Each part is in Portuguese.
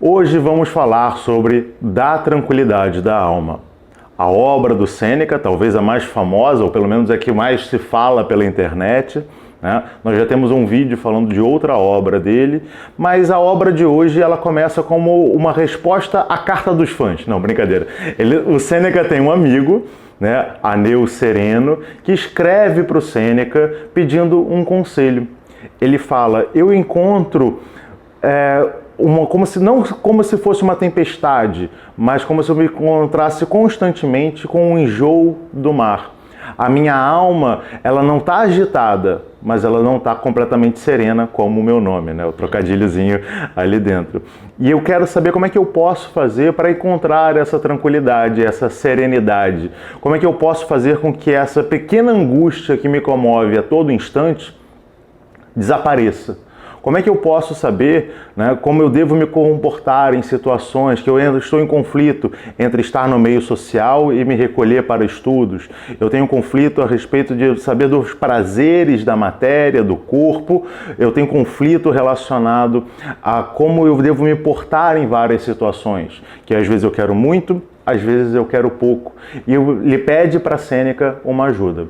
Hoje vamos falar sobre Da Tranquilidade da Alma. A obra do Sêneca, talvez a mais famosa, ou pelo menos a que mais se fala pela internet, né? Nós já temos um vídeo falando de outra obra dele, mas a obra de hoje ela começa como uma resposta à carta dos fãs. Não, brincadeira. O Sêneca tem um amigo, né, Aneu Sereno, que escreve para o Sêneca pedindo um conselho. Ele fala: eu encontro não como se fosse uma tempestade, mas como se eu me encontrasse constantemente com um enjoo do mar. A minha alma, ela não está agitada, mas ela não está completamente serena, como o meu nome, né? O trocadilhozinho ali dentro. E eu quero saber como é que eu posso fazer para encontrar essa tranquilidade, essa serenidade. Como é que eu posso fazer com que essa pequena angústia que me comove a todo instante desapareça. Como é que eu posso saber, né, como eu devo me comportar em situações que eu estou em conflito entre estar no meio social e me recolher para estudos? Eu tenho conflito a respeito de saber dos prazeres da matéria, do corpo. Eu tenho conflito relacionado a como eu devo me portar em várias situações, que às vezes eu quero muito, às vezes eu quero pouco. E ele pede para Sêneca uma ajuda.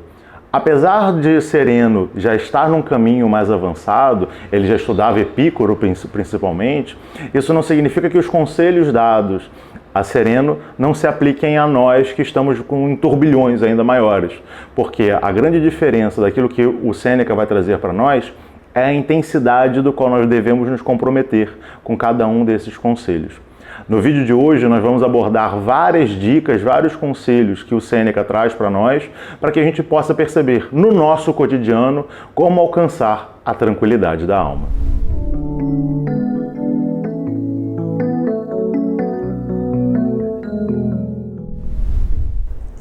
Apesar de Sereno já estar num caminho mais avançado, ele já estudava Epícoro principalmente, isso não significa que os conselhos dados a Sereno não se apliquem a nós que estamos com turbilhões ainda maiores, porque a grande diferença daquilo que o Sêneca vai trazer para nós é a intensidade do qual nós devemos nos comprometer com cada um desses conselhos. No vídeo de hoje nós vamos abordar várias dicas, vários conselhos que o Sêneca traz para nós, para que a gente possa perceber no nosso cotidiano como alcançar a tranquilidade da alma.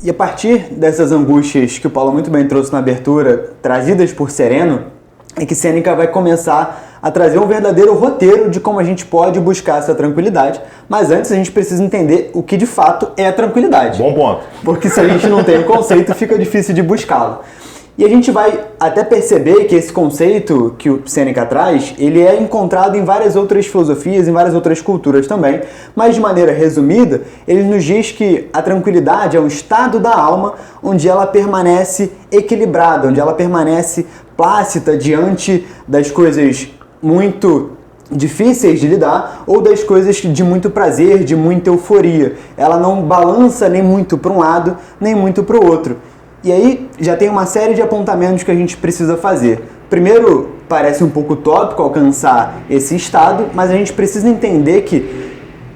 E a partir dessas angústias que o Paulo muito bem trouxe na abertura, trazidas por Sereno, é que Sêneca vai começar a trazer um verdadeiro roteiro de como a gente pode buscar essa tranquilidade. Mas antes a gente precisa entender o que de fato é a tranquilidade. Bom ponto. Porque se a gente não tem o conceito, fica difícil de buscá-lo. E a gente vai até perceber que esse conceito que o Sêneca traz, ele é encontrado em várias outras filosofias, em várias outras culturas também, mas de maneira resumida, ele nos diz que a tranquilidade é um estado da alma onde ela permanece equilibrada, onde ela permanece plácida diante das coisas muito difíceis de lidar ou das coisas de muito prazer, de muita euforia. Ela não balança nem muito para um lado, nem muito para o outro. E aí já tem uma série de apontamentos que a gente precisa fazer. Primeiro, parece um pouco utópico alcançar esse estado, mas a gente precisa entender que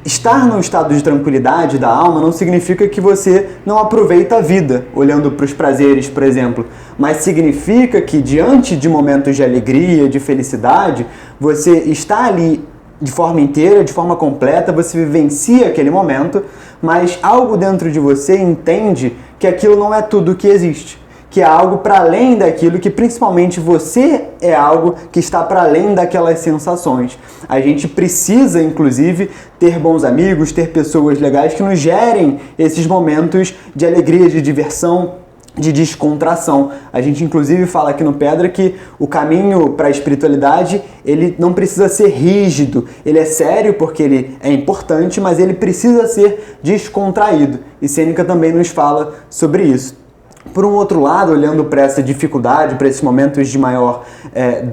estar num estado de tranquilidade da alma não significa que você não aproveita a vida, olhando para os prazeres, por exemplo, mas significa que diante de momentos de alegria, de felicidade, você está ali de forma inteira, de forma completa, você vivencia aquele momento, mas algo dentro de você entende que aquilo não é tudo que existe, que é algo para além daquilo, que principalmente você é algo que está para além daquelas sensações. A gente precisa, inclusive, ter bons amigos, ter pessoas legais que nos gerem esses momentos de alegria, de diversão, de descontração. A gente inclusive fala aqui no Pedra que o caminho para a espiritualidade, ele não precisa ser rígido, ele é sério porque ele é importante, mas ele precisa ser descontraído. E Sêneca também nos fala sobre isso. Por um outro lado, olhando para essa dificuldade, para esses momentos de maior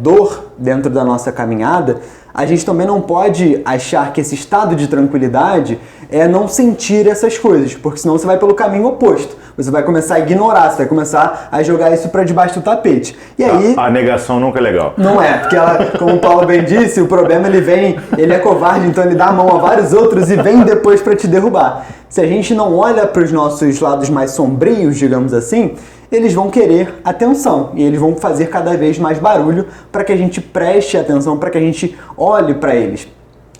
dor dentro da nossa caminhada, a gente também não pode achar que esse estado de tranquilidade é não sentir essas coisas, porque senão você vai pelo caminho oposto. Você vai começar a ignorar, você vai começar a jogar isso para debaixo do tapete. E aí, a negação nunca é legal. Não é, porque ela, como o Paulo bem disse, o problema ele é covarde, então ele dá a mão a vários outros e vem depois para te derrubar. Se a gente não olha para os nossos lados mais sombrios, digamos assim, eles vão querer atenção e eles vão fazer cada vez mais barulho para que a gente preste atenção, para que a gente olhe para eles.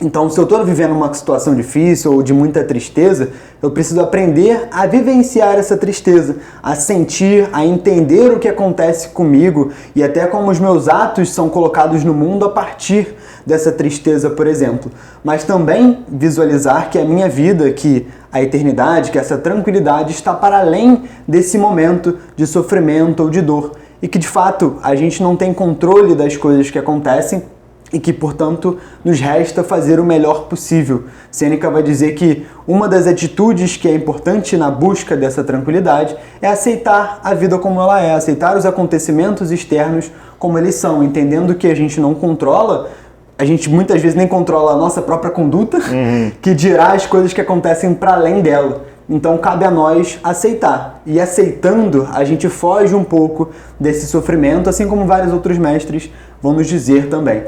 Então, se eu estou vivendo uma situação difícil ou de muita tristeza, eu preciso aprender a vivenciar essa tristeza, a sentir, a entender o que acontece comigo e até como os meus atos são colocados no mundo a partir dessa tristeza, por exemplo. Mas também visualizar que a minha vida, que a eternidade, que essa tranquilidade está para além desse momento de sofrimento ou de dor. E que, de fato, a gente não tem controle das coisas que acontecem, e que, portanto, nos resta fazer o melhor possível. Sêneca vai dizer que uma das atitudes que é importante na busca dessa tranquilidade é aceitar a vida como ela é, aceitar os acontecimentos externos como eles são, entendendo que a gente não controla, a gente muitas vezes nem controla a nossa própria conduta, que dirá as coisas que acontecem para além dela. Então cabe a nós aceitar. E aceitando, a gente foge um pouco desse sofrimento, assim como vários outros mestres vão nos dizer também.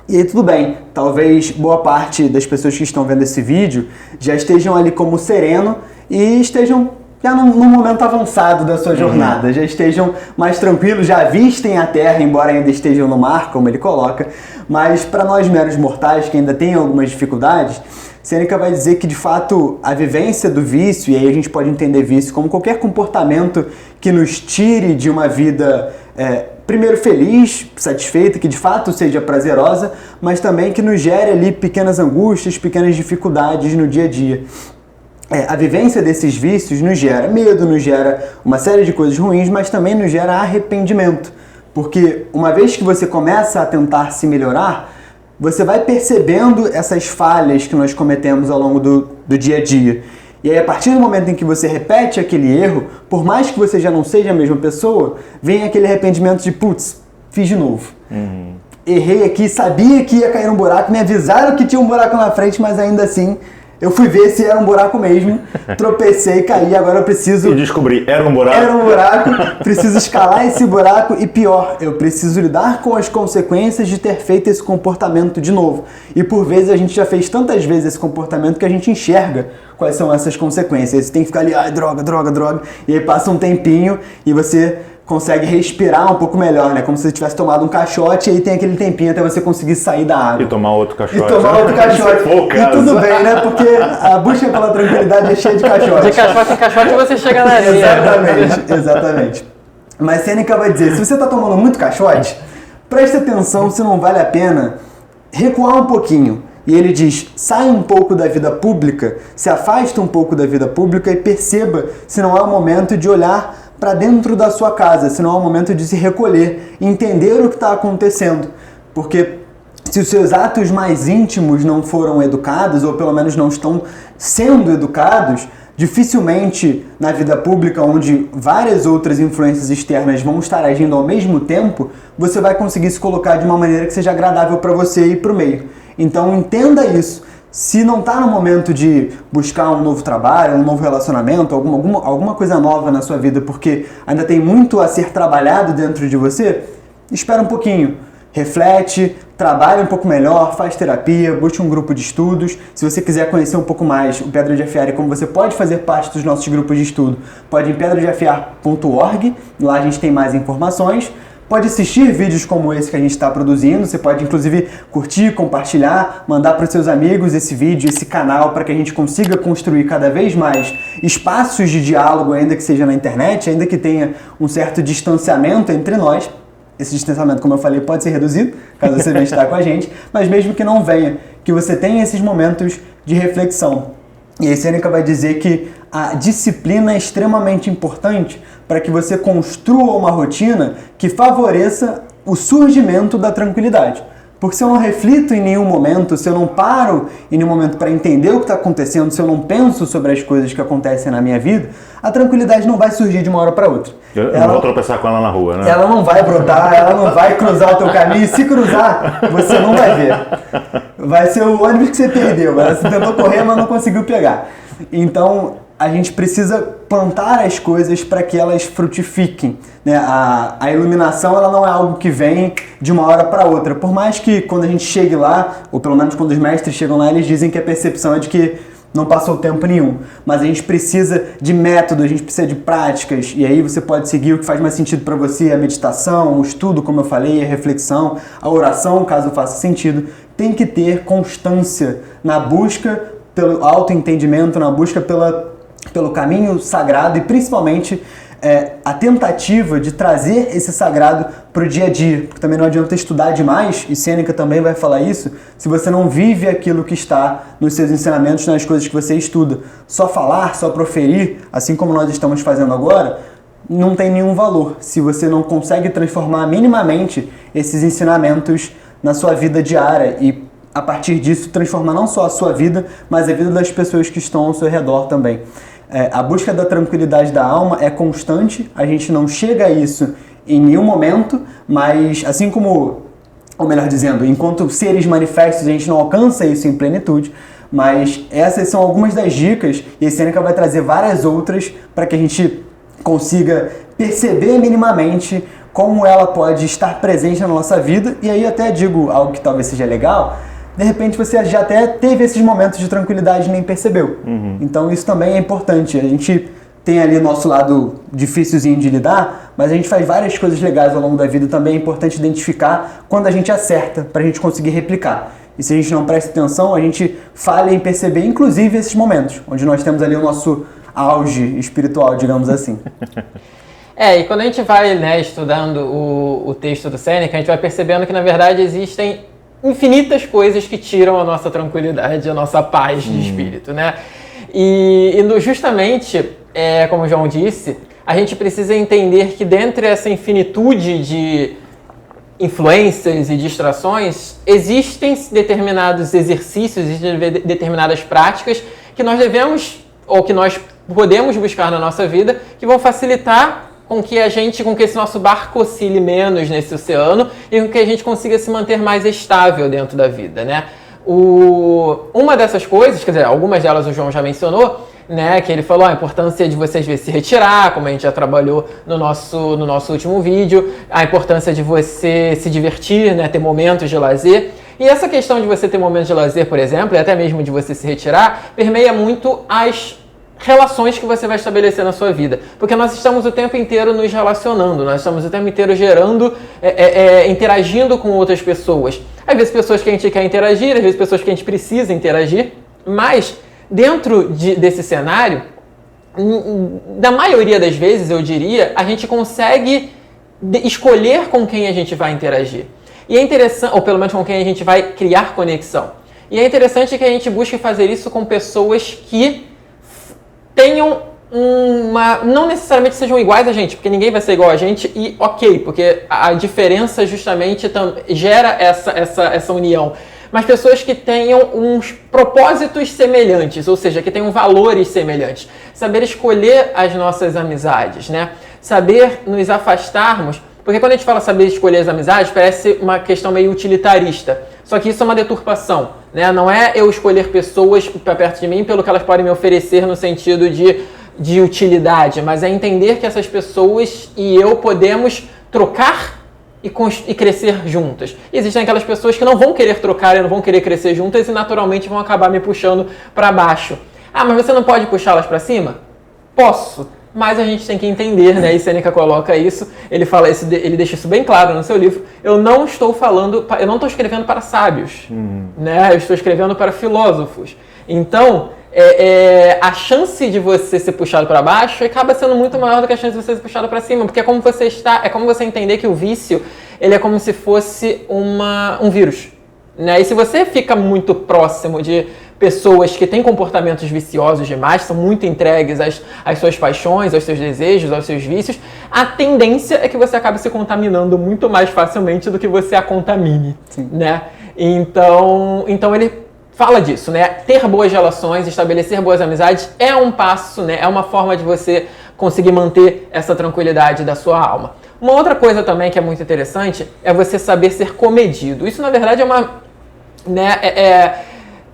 E aí tudo bem, talvez boa parte das pessoas que estão vendo esse vídeo já estejam ali como sereno e estejam já num momento avançado da sua jornada, já estejam mais tranquilos, já avistem a terra, embora ainda estejam no mar, como ele coloca. Mas para nós meros mortais, que ainda tem algumas dificuldades, Sêneca vai dizer que, de fato, a vivência do vício, e aí a gente pode entender vício como qualquer comportamento que nos tire de uma vida, primeiro feliz, satisfeita, que de fato seja prazerosa, mas também que nos gere ali pequenas angústias, pequenas dificuldades no dia a dia. A vivência desses vícios nos gera medo, nos gera uma série de coisas ruins, mas também nos gera arrependimento. Porque uma vez que você começa a tentar se melhorar, você vai percebendo essas falhas que nós cometemos ao longo do dia a dia. E aí, a partir do momento em que você repete aquele erro, por mais que você já não seja a mesma pessoa, vem aquele arrependimento de, putz, fiz de novo. Errei aqui, sabia que ia cair num buraco, me avisaram que tinha um buraco na frente, mas ainda assim eu fui ver se era um buraco mesmo, tropecei, caí, agora eu preciso... E descobri, era um buraco. Era um buraco, preciso escalar esse buraco e pior, eu preciso lidar com as consequências de ter feito esse comportamento de novo. E por vezes a gente já fez tantas vezes esse comportamento que a gente enxerga quais são essas consequências. Você tem que ficar ali, ai, droga, droga, droga, e aí passa um tempinho e você consegue respirar um pouco melhor, né? Como se você tivesse tomado um caixote e aí tem aquele tempinho até você conseguir sair da água. E tomar outro caixote. E tudo bem, né? Porque a busca pela tranquilidade é cheia de caixote. De caixote em caixote você chega na areia. Exatamente. Mas Sêneca vai dizer, se você está tomando muito caixote, preste atenção se não vale a pena recuar um pouquinho. E ele diz, sai um pouco da vida pública, se afasta um pouco da vida pública e perceba se não é o momento de olhar para dentro da sua casa, se não é o momento de se recolher, entender o que está acontecendo. Porque se os seus atos mais íntimos não foram educados, ou pelo menos não estão sendo educados, dificilmente na vida pública, onde várias outras influências externas vão estar agindo ao mesmo tempo, você vai conseguir se colocar de uma maneira que seja agradável para você e para o meio. Então entenda isso. Se não está no momento de buscar um novo trabalho, um novo relacionamento, alguma coisa nova na sua vida, porque ainda tem muito a ser trabalhado dentro de você, espera um pouquinho, reflete, trabalha um pouco melhor, faz terapia, busque um grupo de estudos. Se você quiser conhecer um pouco mais o Pedra de Afiar e como você pode fazer parte dos nossos grupos de estudo, pode ir em pedradeafiar.org, lá a gente tem mais informações. Pode assistir vídeos como esse que a gente está produzindo, você pode inclusive curtir, compartilhar, mandar para os seus amigos esse vídeo, esse canal, para que a gente consiga construir cada vez mais espaços de diálogo, ainda que seja na internet, ainda que tenha um certo distanciamento entre nós. Esse distanciamento, como eu falei, pode ser reduzido, caso você venha estar com a gente, mas mesmo que não venha, que você tenha esses momentos de reflexão. E aí Sêneca vai dizer que a disciplina é extremamente importante para que você construa uma rotina que favoreça o surgimento da tranquilidade. Porque se eu não reflito em nenhum momento, se eu não paro em nenhum momento para entender o que está acontecendo, se eu não penso sobre as coisas que acontecem na minha vida, a tranquilidade não vai surgir de uma hora para outra. Eu não vou tropeçar com ela na rua, né? Ela não vai brotar, ela não vai cruzar o teu caminho. E se cruzar, você não vai ver. Vai ser o ônibus que você perdeu. Você tentou correr, mas não conseguiu pegar. Então, a gente precisa plantar as coisas para que elas frutifiquem, né? A iluminação ela não é algo que vem de uma hora para outra. Por mais que quando a gente chegue lá, ou pelo menos quando os mestres chegam lá, eles dizem que a percepção é de que não passou tempo nenhum. Mas a gente precisa de método, a gente precisa de práticas. E aí você pode seguir o que faz mais sentido para você, a meditação, o estudo, como eu falei, a reflexão, a oração, caso faça sentido. Tem que ter constância na busca pelo autoentendimento, na busca pelo caminho sagrado e principalmente a tentativa de trazer esse sagrado para o dia a dia. Porque também não adianta estudar demais, e Sêneca também vai falar isso, se você não vive aquilo que está nos seus ensinamentos, nas coisas que você estuda. Só falar, só proferir, assim como nós estamos fazendo agora, não tem nenhum valor se você não consegue transformar minimamente esses ensinamentos na sua vida diária e, a partir disso, transformar não só a sua vida, mas a vida das pessoas que estão ao seu redor também. A busca da tranquilidade da alma é constante, a gente não chega a isso em nenhum momento, mas assim como, ou melhor dizendo, enquanto seres manifestos a gente não alcança isso em plenitude, mas essas são algumas das dicas e a Sêneca vai trazer várias outras para que a gente consiga perceber minimamente como ela pode estar presente na nossa vida. E aí até digo algo que talvez seja legal, de repente você já até teve esses momentos de tranquilidade e nem percebeu. Então isso também é importante. A gente tem ali o nosso lado dificilzinho de lidar, mas a gente faz várias coisas legais ao longo da vida. Também é importante identificar quando a gente acerta, para a gente conseguir replicar. E se a gente não presta atenção, a gente falha em perceber, inclusive, esses momentos, onde nós temos ali o nosso auge espiritual, digamos assim. E quando a gente vai, né, estudando o texto do Sêneca, a gente vai percebendo que, na verdade, existem infinitas coisas que tiram a nossa tranquilidade, a nossa paz de espírito, né? Justamente, como o João disse, a gente precisa entender que dentre essa infinitude de influências e distrações, existem determinados exercícios, existem determinadas práticas que nós devemos, ou que nós podemos buscar na nossa vida, que vão facilitar com que esse nosso barco oscile menos nesse oceano e com que a gente consiga se manter mais estável dentro da vida, né? Uma dessas coisas, quer dizer, algumas delas o João já mencionou, né, que ele falou a importância de você às vezes se retirar, como a gente já trabalhou no nosso último vídeo, a importância de você se divertir, né, ter momentos de lazer. E essa questão de você ter momentos de lazer, por exemplo, e até mesmo de você se retirar, permeia muito as relações que você vai estabelecer na sua vida. Porque nós estamos o tempo inteiro nos relacionando, nós estamos o tempo inteiro gerando, interagindo com outras pessoas. Às vezes pessoas que a gente quer interagir, às vezes pessoas que a gente precisa interagir, mas dentro desse cenário, na maioria das vezes, eu diria, a gente consegue escolher com quem a gente vai interagir. E é interessante, ou pelo menos com quem a gente vai criar conexão. E é interessante que a gente busque fazer isso com pessoas que tenham não necessariamente sejam iguais a gente, porque ninguém vai ser igual a gente, e ok, porque a diferença justamente gera essa união. Mas pessoas que tenham uns propósitos semelhantes, ou seja, que tenham valores semelhantes. Saber escolher as nossas amizades, né? Saber nos afastarmos, porque quando a gente fala saber escolher as amizades, parece uma questão meio utilitarista. Só que isso é uma deturpação, né? Não é eu escolher pessoas para perto de mim pelo que elas podem me oferecer no sentido de utilidade, mas é entender que essas pessoas e eu podemos trocar e crescer juntas. E existem aquelas pessoas que não vão querer trocar e não vão querer crescer juntas e naturalmente vão acabar me puxando para baixo. Ah, mas você não pode puxá-las para cima? Posso, mas a gente tem que entender, né? E Sêneca coloca isso, ele fala isso, ele deixa isso bem claro no seu livro. Eu não estou escrevendo para sábios, né? Eu estou escrevendo para filósofos. Então, a chance de você ser puxado para baixo acaba sendo muito maior do que a chance de você ser puxado para cima, porque é como você entender que o vício, ele é como se fosse um vírus, né? E se você fica muito próximo de pessoas que têm comportamentos viciosos demais, são muito entregues às suas paixões, aos seus desejos, aos seus vícios, a tendência é que você acabe se contaminando muito mais facilmente do que você a contamine, né? Então ele fala disso, né? Ter boas relações, estabelecer boas amizades é um passo, né? É uma forma de você conseguir manter essa tranquilidade da sua alma. Uma outra coisa também que é muito interessante é você saber ser comedido. Isso, na verdade, é uma... né?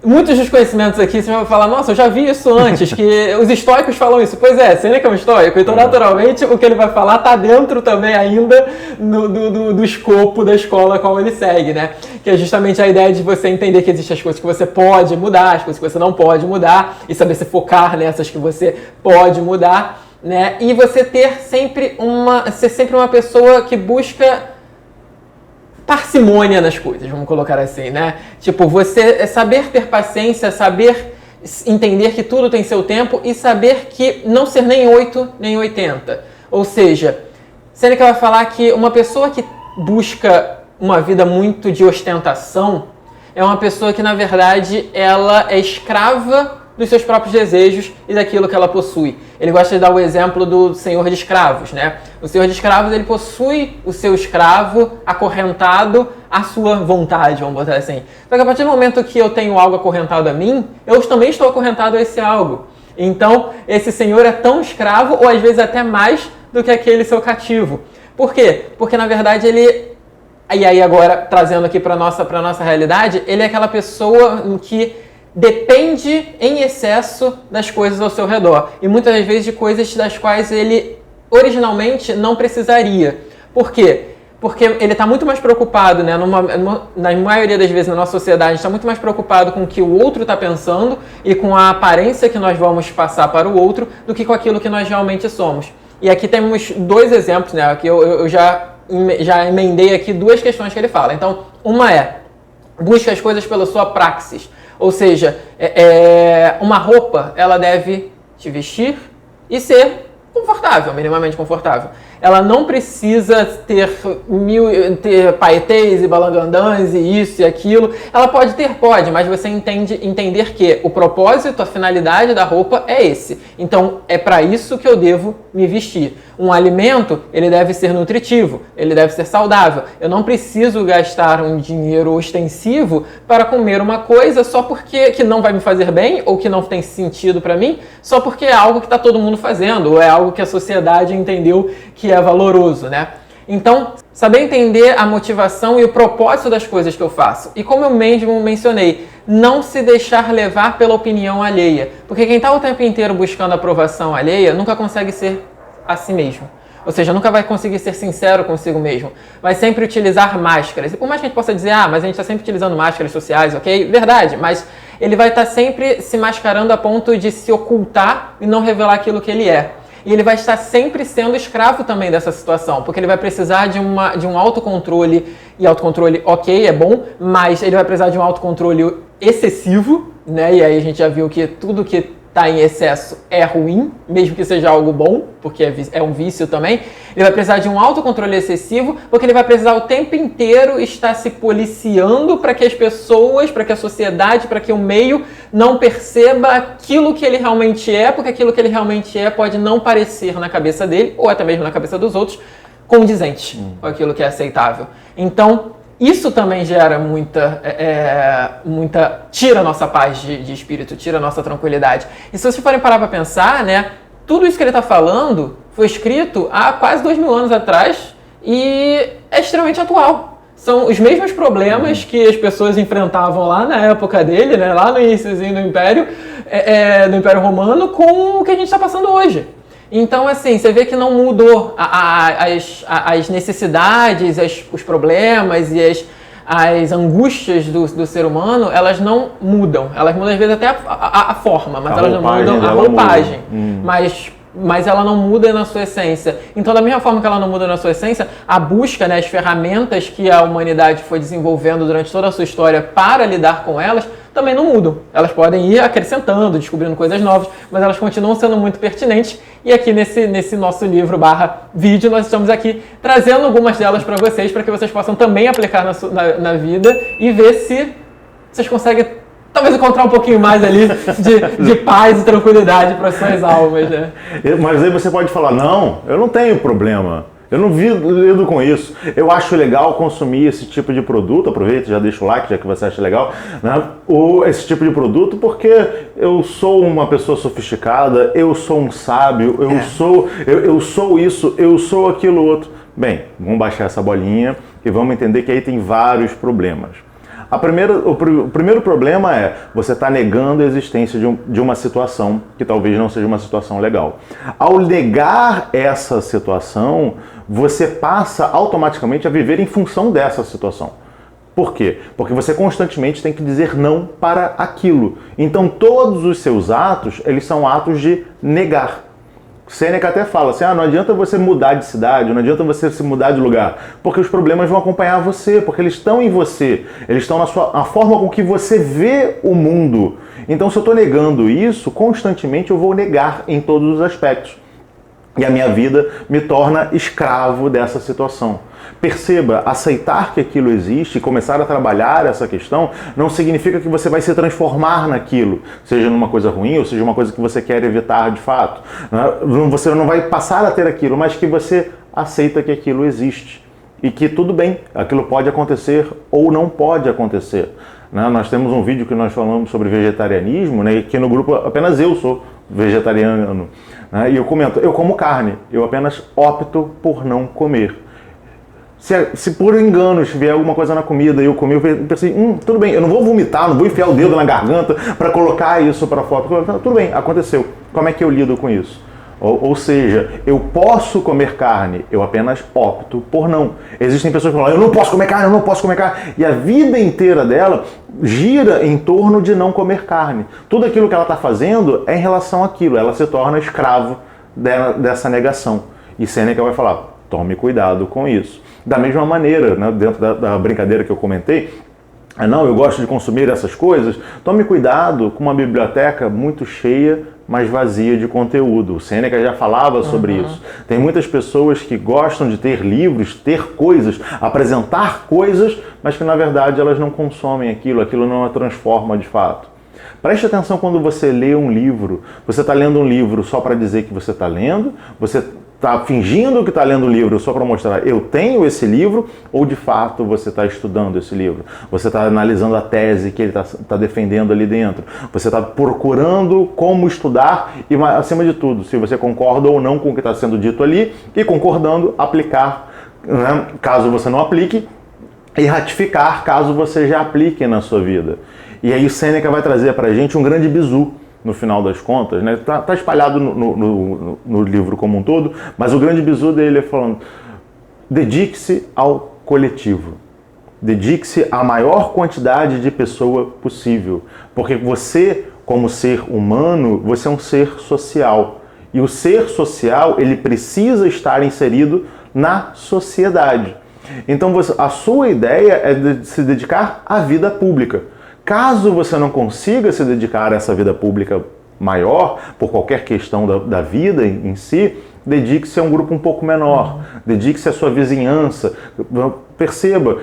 Muitos dos conhecimentos aqui, você vai falar, nossa, eu já vi isso antes, que os estoicos falam isso. Pois é, Sêneca é um estoico, então naturalmente o que ele vai falar está dentro também ainda do escopo da escola a qual ele segue, né? Que é justamente a ideia de você entender que existem as coisas que você pode mudar, as coisas que você não pode mudar, e saber se focar nessas que você pode mudar, né? E você ser sempre uma pessoa que busca parcimônia nas coisas, vamos colocar assim, né? Tipo, você saber ter paciência, saber entender que tudo tem seu tempo e saber que não ser nem 8, nem 80. Ou seja, Sêneca vai falar que uma pessoa que busca uma vida muito de ostentação é uma pessoa que, na verdade, ela é escrava dos seus próprios desejos e daquilo que ela possui. Ele gosta de dar o exemplo do senhor de escravos, né? O senhor de escravos, ele possui o seu escravo acorrentado à sua vontade, vamos botar assim. Só que a partir do momento que eu tenho algo acorrentado a mim, eu também estou acorrentado a esse algo. Então, esse senhor é tão escravo, ou às vezes até mais, do que aquele seu cativo. Por quê? Porque, na verdade, ele... E aí agora, trazendo aqui para a nossa realidade, ele é aquela pessoa que depende em excesso das coisas ao seu redor. E muitas das vezes de coisas das quais ele originalmente não precisaria. Por quê? Porque ele está muito mais preocupado, né? Na maioria das vezes na nossa sociedade, a gente está muito mais preocupado com o que o outro está pensando e com a aparência que nós vamos passar para o outro do que com aquilo que nós realmente somos. E aqui temos dois exemplos, né? Aqui eu já emendei aqui duas questões que ele fala. Então, uma é, busca as coisas pela sua praxis. Ou seja, uma roupa, ela deve te vestir e ser confortável, minimamente confortável. Ela não precisa ter paetês e balangandãs e isso e aquilo. Ela pode ter, mas você entender que o propósito, a finalidade da roupa é esse. Então, é para isso que eu devo me vestir. Um alimento, ele deve ser nutritivo, ele deve ser saudável. Eu não preciso gastar um dinheiro ostensivo para comer uma coisa só porque que não vai me fazer bem ou que não tem sentido para mim, só porque é algo que está todo mundo fazendo ou é algo que a sociedade entendeu que é valoroso, né? Então, saber entender a motivação e o propósito das coisas que eu faço. E como eu mesmo mencionei, não se deixar levar pela opinião alheia. Porque quem está o tempo inteiro buscando aprovação alheia nunca consegue ser a si mesmo. Ou seja, nunca vai conseguir ser sincero consigo mesmo. Vai sempre utilizar máscaras. E por mais que a gente possa dizer, mas a gente está sempre utilizando máscaras sociais, ok? Verdade, mas ele vai estar sempre se mascarando a ponto de se ocultar e não revelar aquilo que ele é. E ele vai estar sempre sendo escravo também dessa situação, porque ele vai precisar de um autocontrole, e autocontrole, ok, é bom, mas ele vai precisar de um autocontrole excessivo, né? E aí a gente já viu que tudo que está em excesso é ruim, mesmo que seja algo bom, porque é um vício também. Ele vai precisar de um autocontrole excessivo, porque ele vai precisar o tempo inteiro estar se policiando para que as pessoas, para que a sociedade, para que o meio não perceba aquilo que ele realmente é, porque aquilo que ele realmente é pode não parecer na cabeça dele, ou até mesmo na cabeça dos outros, condizente com aquilo que é aceitável. Então, isso também gera tira a nossa paz de espírito, tira a nossa tranquilidade. E se vocês forem parar para pensar, né, tudo isso que ele está falando foi escrito há quase 2000 anos atrás e é extremamente atual. São os mesmos problemas que as pessoas enfrentavam lá na época dele, né, lá no iníciozinho do Império Romano, com o que a gente está passando hoje. Então, assim, você vê que não mudou as necessidades, os problemas e as angústias do ser humano, elas não mudam. Elas mudam, às vezes, até a forma, mas elas não mudam a roupagem. Mas ela não muda na sua essência. Então, da mesma forma que ela não muda na sua essência, a busca, né, as ferramentas que a humanidade foi desenvolvendo durante toda a sua história para lidar com elas, também não mudam. Elas podem ir acrescentando, descobrindo coisas novas, mas elas continuam sendo muito pertinentes. E aqui nesse nosso livro /vídeo, nós estamos aqui trazendo algumas delas para vocês, para que vocês possam também aplicar na vida e ver se vocês conseguem talvez encontrar um pouquinho mais ali de paz e tranquilidade para as suas almas, né? Mas aí você pode falar, não, eu não tenho problema. Eu não lido com isso. Eu acho legal consumir esse tipo de produto. Aproveita, já deixa o like, já que você acha legal, né? Esse tipo de produto, porque eu sou uma pessoa sofisticada, eu sou um sábio, eu sou isso, eu sou aquilo outro. Bem, vamos baixar essa bolinha e vamos entender que aí tem vários problemas. O primeiro problema é você estar negando a existência de uma situação que talvez não seja uma situação legal. Ao negar essa situação, você passa automaticamente a viver em função dessa situação. Por quê? Porque você constantemente tem que dizer não para aquilo. Então todos os seus atos, eles são atos de negar. Sêneca até fala assim, não adianta você mudar de cidade, não adianta você se mudar de lugar, porque os problemas vão acompanhar você, porque eles estão em você, eles estão na forma com que você vê o mundo. Então, se eu estou negando isso, constantemente eu vou negar em todos os aspectos. e a minha vida me torna escravo dessa situação. Perceba, aceitar que aquilo existe e começar a trabalhar essa questão não significa que você vai se transformar naquilo, seja numa coisa ruim ou seja uma coisa que você quer evitar de fato. Você não vai passar a ter aquilo, mas que você aceita que aquilo existe e que tudo bem, aquilo pode acontecer ou não pode acontecer. Nós temos um vídeo que nós falamos sobre vegetarianismo, né, que no grupo apenas eu sou vegetariano, né, e eu comento, eu como carne, eu apenas opto por não comer. Se por engano vier alguma coisa na comida e eu comer, eu pensei, tudo bem, eu não vou vomitar, não vou enfiar o dedo na garganta para colocar isso para fora. Tudo bem, aconteceu. Como é que eu lido com isso? Ou seja, eu posso comer carne, eu apenas opto por não. Existem pessoas que falam, eu não posso comer carne, eu não posso comer carne. E a vida inteira dela gira em torno de não comer carne. Tudo aquilo que ela está fazendo é em relação àquilo. Ela se torna escravo dessa negação. E Sêneca vai falar, tome cuidado com isso. Da mesma maneira, né, dentro da brincadeira que eu comentei, não, eu gosto de consumir essas coisas, tome cuidado com uma biblioteca muito cheia, mas vazia de conteúdo. O Sêneca já falava sobre isso. Tem muitas pessoas que gostam de ter livros, ter coisas, apresentar coisas, mas que na verdade elas não consomem aquilo não a transforma de fato. Preste atenção quando você lê um livro. Você está lendo um livro só para dizer que você está lendo? Você está fingindo que está lendo o livro só para mostrar eu tenho esse livro? Ou de fato você está estudando esse livro? Você está analisando a tese que ele está defendendo ali dentro? Você está procurando como estudar e, acima de tudo, se você concorda ou não com o que está sendo dito ali e concordando, aplicar, né, caso você não aplique, e ratificar caso você já aplique na sua vida. E aí o Sêneca vai trazer para a gente um grande bizu, no final das contas, né? Tá espalhado no livro como um todo, mas o grande bizu dele é falando, dedique-se ao coletivo. Dedique-se à maior quantidade de pessoa possível. Porque você, como ser humano, você é um ser social. E o ser social, ele precisa estar inserido na sociedade. Então, a sua ideia é de se dedicar à vida pública. Caso você não consiga se dedicar a essa vida pública maior, por qualquer questão da vida em si, dedique-se a um grupo um pouco menor, dedique-se à sua vizinhança, perceba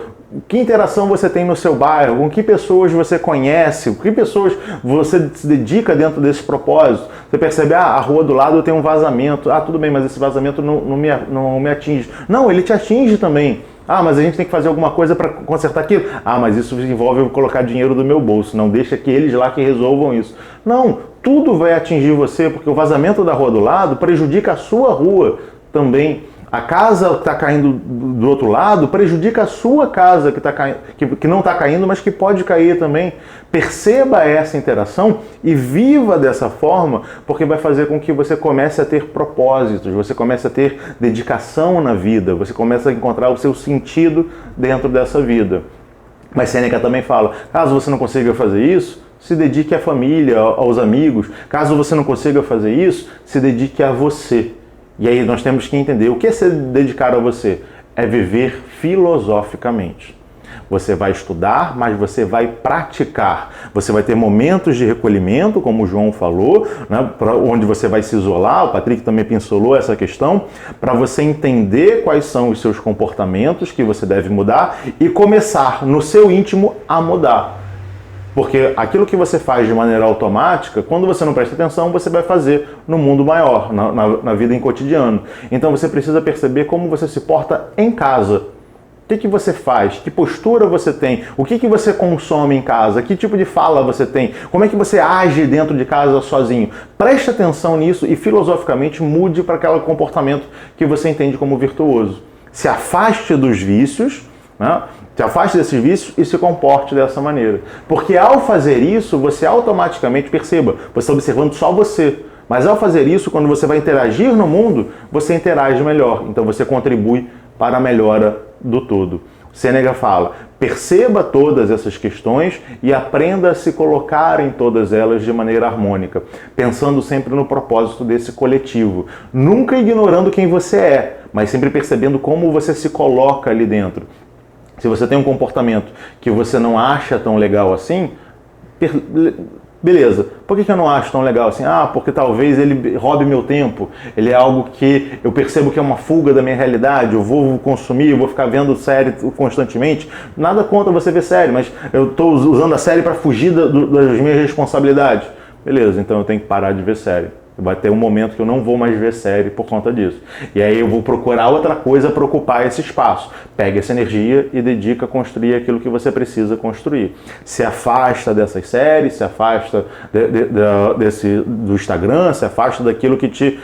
que interação você tem no seu bairro, com que pessoas você conhece, com que pessoas você se dedica dentro desse propósito. Você percebe, a rua do lado tem um vazamento, tudo bem, mas esse vazamento não me atinge. Não, ele te atinge também. Mas a gente tem que fazer alguma coisa para consertar aquilo. Mas isso envolve eu colocar dinheiro do meu bolso. Não deixa que eles lá que resolvam isso. Não, tudo vai atingir você, porque o vazamento da rua do lado prejudica a sua rua também. A casa que está caindo do outro lado prejudica a sua casa que não está caindo, mas que pode cair também. Perceba essa interação e viva dessa forma, porque vai fazer com que você comece a ter propósitos, você comece a ter dedicação na vida, você comece a encontrar o seu sentido dentro dessa vida. Mas Sêneca também fala, caso você não consiga fazer isso, se dedique à família, aos amigos. Caso você não consiga fazer isso, se dedique a você. E aí nós temos que entender o que é se dedicar a você. É viver filosoficamente. Você vai estudar, mas você vai praticar. Você vai ter momentos de recolhimento, como o João falou, né, onde você vai se isolar. O Patrick também pincelou essa questão, para você entender quais são os seus comportamentos que você deve mudar e começar no seu íntimo a mudar. Porque aquilo que você faz de maneira automática, quando você não presta atenção, você vai fazer no mundo maior, na vida em cotidiano. Então você precisa perceber como você se porta em casa. O que você faz? Que postura você tem? O que você consome em casa? Que tipo de fala você tem? Como é que você age dentro de casa sozinho? Preste atenção nisso e filosoficamente mude para aquele comportamento que você entende como virtuoso. Se afaste dos vícios, né? Se afaste desses vícios e se comporte dessa maneira. Porque ao fazer isso, você automaticamente, perceba, você está observando só você. Mas ao fazer isso, quando você vai interagir no mundo, você interage melhor. Então você contribui para a melhora do todo. Sêneca fala, perceba todas essas questões e aprenda a se colocar em todas elas de maneira harmônica, pensando sempre no propósito desse coletivo. Nunca ignorando quem você é, mas sempre percebendo como você se coloca ali dentro. Se você tem um comportamento que você não acha tão legal assim, Beleza, por que eu não acho tão legal assim? Ah, porque talvez ele roube meu tempo, ele é algo que eu percebo que é uma fuga da minha realidade, eu vou consumir, eu vou ficar vendo série constantemente. Nada contra você ver série, mas eu estou usando a série para fugir das minhas responsabilidades. Beleza, então eu tenho que parar de ver série. Vai ter um momento que eu não vou mais ver série por conta disso. E aí eu vou procurar outra coisa para ocupar esse espaço. Pega essa energia e dedica a construir aquilo que você precisa construir. Se afasta dessas séries, se afasta do Instagram, se afasta daquilo que te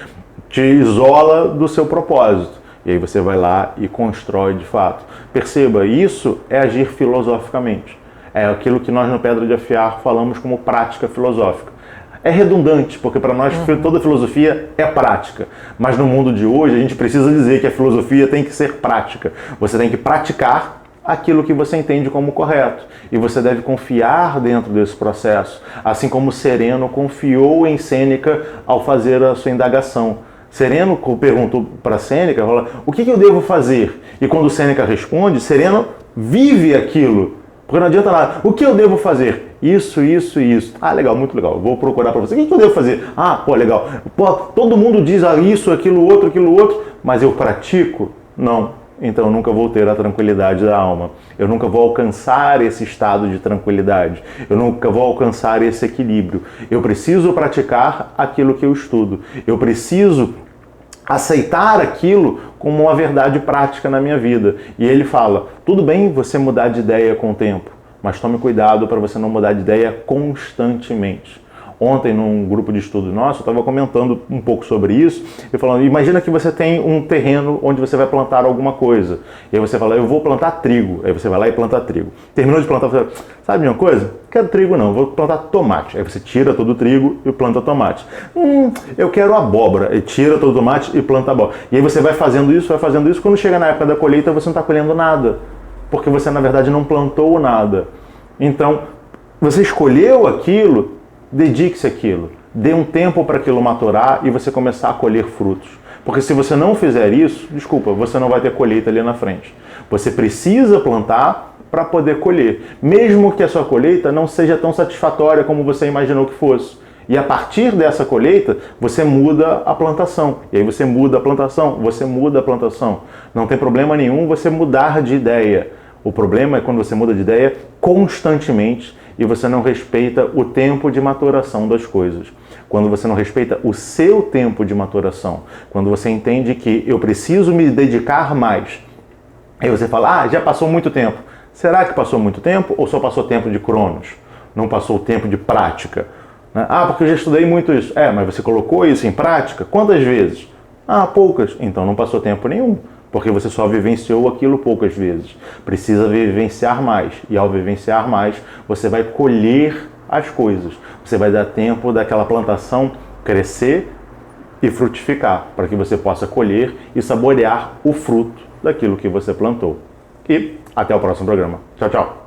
isola do seu propósito. E aí você vai lá e constrói de fato. Perceba, isso é agir filosoficamente. É aquilo que nós no Pedra de Afiar falamos como prática filosófica. É redundante, porque para nós toda filosofia é prática. Mas no mundo de hoje a gente precisa dizer que a filosofia tem que ser prática. Você tem que praticar aquilo que você entende como correto. E você deve confiar dentro desse processo. Assim como Sereno confiou em Sêneca ao fazer a sua indagação. Sereno perguntou para Sêneca, o que eu devo fazer? E quando Sêneca responde, Sereno vive aquilo. Porque não adianta nada. O que eu devo fazer? Isso, isso e isso. Ah, legal, muito legal. Vou procurar para você. O que eu devo fazer? Ah, pô, legal. Pô, todo mundo diz isso, aquilo, outro, mas eu pratico? Não. Então eu nunca vou ter a tranquilidade da alma. Eu nunca vou alcançar esse estado de tranquilidade. Eu nunca vou alcançar esse equilíbrio. Eu preciso praticar aquilo que eu estudo. Eu preciso aceitar aquilo como uma verdade prática na minha vida. E ele fala, tudo bem você mudar de ideia com o tempo, mas tome cuidado para você não mudar de ideia constantemente. Ontem, num grupo de estudo nosso, eu estava comentando um pouco sobre isso, e falando, imagina que você tem um terreno onde você vai plantar alguma coisa. E aí você fala, eu vou plantar trigo. Aí você vai lá e planta trigo. Terminou de plantar, você fala, sabe de uma coisa? Quero trigo não, vou plantar tomate. Aí você tira todo o trigo e planta tomate. Eu quero abóbora. E tira todo o tomate e planta abóbora. E aí você vai fazendo isso, quando chega na época da colheita você não está colhendo nada. Porque você, na verdade, não plantou nada. Então, você escolheu aquilo, dedique-se àquilo. Dê um tempo para aquilo maturar e você começar a colher frutos. Porque se você não fizer isso, desculpa, você não vai ter colheita ali na frente. Você precisa plantar para poder colher. Mesmo que a sua colheita não seja tão satisfatória como você imaginou que fosse. E a partir dessa colheita, você muda a plantação. E aí você muda a plantação, você muda a plantação. Não tem problema nenhum você mudar de ideia. O problema é quando você muda de ideia constantemente e você não respeita o tempo de maturação das coisas. Quando você não respeita o seu tempo de maturação. Quando você entende que eu preciso me dedicar mais. Aí você fala, já passou muito tempo. Será que passou muito tempo ou só passou tempo de cronos? Não passou tempo de prática? Porque eu já estudei muito isso. Mas você colocou isso em prática? Quantas vezes? Poucas. Então não passou tempo nenhum. Porque você só vivenciou aquilo poucas vezes. Precisa vivenciar mais. E ao vivenciar mais, você vai colher as coisas. Você vai dar tempo daquela plantação crescer e frutificar, para que você possa colher e saborear o fruto daquilo que você plantou. E até o próximo programa. Tchau, tchau.